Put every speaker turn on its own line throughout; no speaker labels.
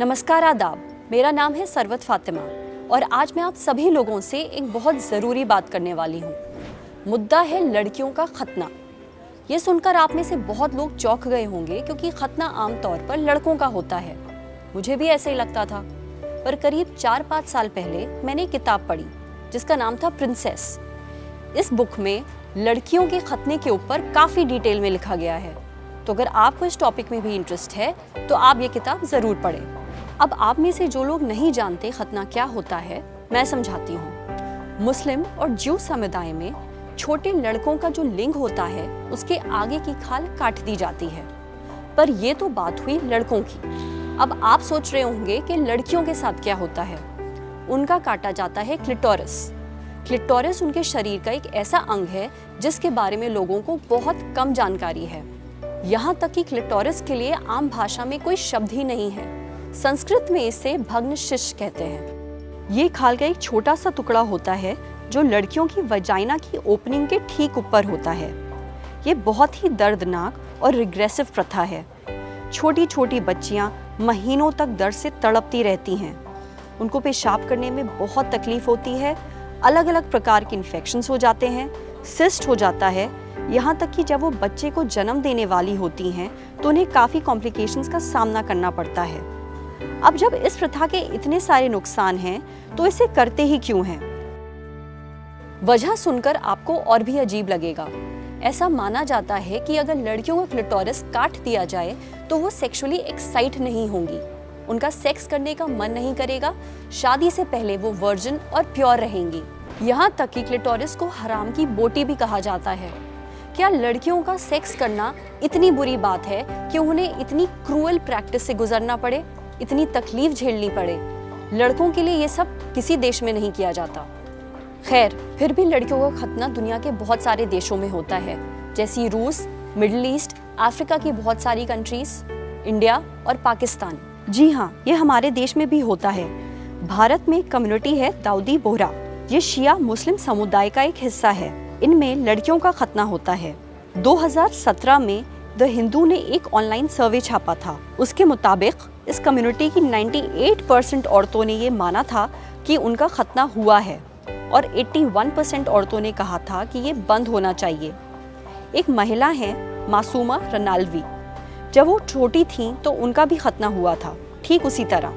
नमस्कार, आदाब। मेरा नाम है सरवत फातिमा और आज मैं आप सभी लोगों से एक बहुत ज़रूरी बात करने वाली हूँ। मुद्दा है लड़कियों का खतना। ये सुनकर आप में से बहुत लोग चौंक गए होंगे क्योंकि खतना आमतौर पर लड़कों का होता है। मुझे भी ऐसे ही लगता था, पर करीब 4-5 साल पहले मैंने एक किताब पढ़ी जिसका नाम था प्रिंसेस। इस बुक में लड़कियों के खतने के ऊपर काफ़ी डिटेल में लिखा गया है। तो अगर आपको इस टॉपिक में भी इंटरेस्ट है तो आप ये किताब ज़रूर पढ़ें। अब आप में से जो लोग नहीं जानते खतना क्या होता है, मैं समझाती हूँ। मुस्लिम और ज्यू समुदाय में छोटे लड़कों का जो लिंग होता है उसके आगे की खाल काट दी जाती है। पर ये तो बात हुई लड़कों की। अब आप सोच रहे होंगे कि लड़कियों के साथ क्या होता है। उनका काटा जाता है क्लिटोरिस। क्लिटोरिस उनके शरीर का एक ऐसा अंग है जिसके बारे में लोगों को बहुत कम जानकारी है। यहाँ तक कि क्लिटोरिस के लिए आम भाषा में कोई शब्द ही नहीं है। संस्कृत में इसे भग्न शिश्न कहते हैं। ये खाल का एक छोटा सा टुकड़ा होता है जो लड़कियों की वजाइना की ओपनिंग के ठीक ऊपर होता है। ये बहुत ही दर्दनाक और रिग्रेसिव प्रथा है। छोटी छोटी बच्चियां महीनों तक दर्द से तड़पती रहती हैं। उनको पेशाब करने में बहुत तकलीफ होती है। अलग अलग प्रकार के इन्फेक्शंस हो जाते हैं, सिस्ट हो जाता है। यहाँ तक कि जब वो बच्चे को जन्म देने वाली होती हैं तो उन्हें काफ़ी कॉम्प्लिकेशंस का सामना करना पड़ता है। अब जब इस प्रथा के इतने सारे नुकसान हैं तो इसे करते ही क्यों हैं? वजह सुनकर आपको और भी अजीब लगेगा। ऐसा माना जाता है कि अगर लड़कियों को क्लिटोरिस काट दिया जाए तो वो सेक्सुअली एक्साइट नहीं होंगी, उनका सेक्स करने का मन नहीं करेगा, शादी से पहले वो वर्जिन और प्योर रहेंगी। यहाँ तक कि क्लिटोरिस को हराम की बोटी भी कहा जाता है। क्या लड़कियों का सेक्स करना इतनी बुरी बात है कि उन्हें इतनी क्रूअल प्रैक्टिस से गुजरना पड़े, इतनी तकलीफ झेलनी पड़े? लड़कों के लिए ये सब किसी देश में नहीं किया जाता। खैर, फिर भी लड़कियों का खतना दुनिया के बहुत सारे देशों में होता है, जैसे रूस, मिडिल ईस्ट, अफ्रीका की बहुत सारी कंट्रीज, इंडिया और पाकिस्तान। जी हाँ, ये हमारे देश में भी होता है। भारत में एक कम्युनिटी है दाऊदी बोहरा। ये शिया मुस्लिम समुदाय का एक हिस्सा है। इनमें लड़कियों का खतना होता है। 2017 में द हिंदू ने एक ऑनलाइन सर्वे छापा था। उसके मुताबिक इस कम्युनिटी की 98% औरतों ने ये माना था कि उनका खतना हुआ है और 81% औरतों ने कहा था कि ये बंद होना चाहिए। एक महिला है मासूमा रनाल्वी। जब वो छोटी थीं तो उनका भी खतना हुआ था, ठीक उसी तरह।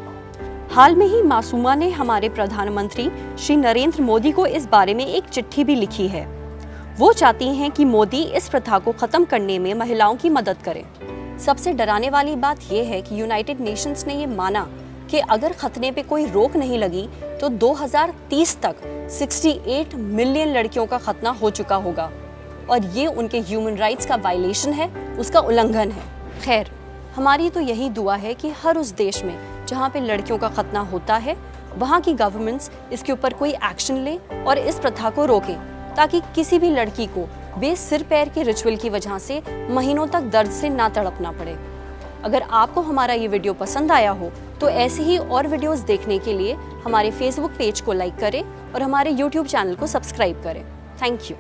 हाल में ही मासूमा ने हमारे प्रधानमंत्री श्री नरेंद्र मोदी को इस बारे में एक चिट्ठी भी लिखी है। वो चाहती हैं कि मोदी इस प्रथा को खत्म करने में महिलाओं की मदद करें। सबसे डराने वाली बात यह है कि यूनाइटेड नेशंस ने ये माना कि अगर खतने पे कोई रोक नहीं लगी तो 2030 तक 68 मिलियन लड़कियों का खतना हो चुका होगा और ये उनके ह्यूमन राइट्स का वायलेशन है, उसका उल्लंघन है। खैर, हमारी तो यही दुआ है कि हर उस देश में जहाँ पे लड़कियों का खतना होता है वहाँ की गवर्नमेंट्स इसके ऊपर कोई एक्शन ले और इस प्रथा को रोके, ताकि किसी भी लड़की को बेसिर पैर के रिचुअल की वजह से महीनों तक दर्द से ना तड़पना पड़े। अगर आपको हमारा ये वीडियो पसंद आया हो तो ऐसे ही और वीडियोस देखने के लिए हमारे फेसबुक पेज को लाइक करें और हमारे यूट्यूब चैनल को सब्सक्राइब करें। Thank you.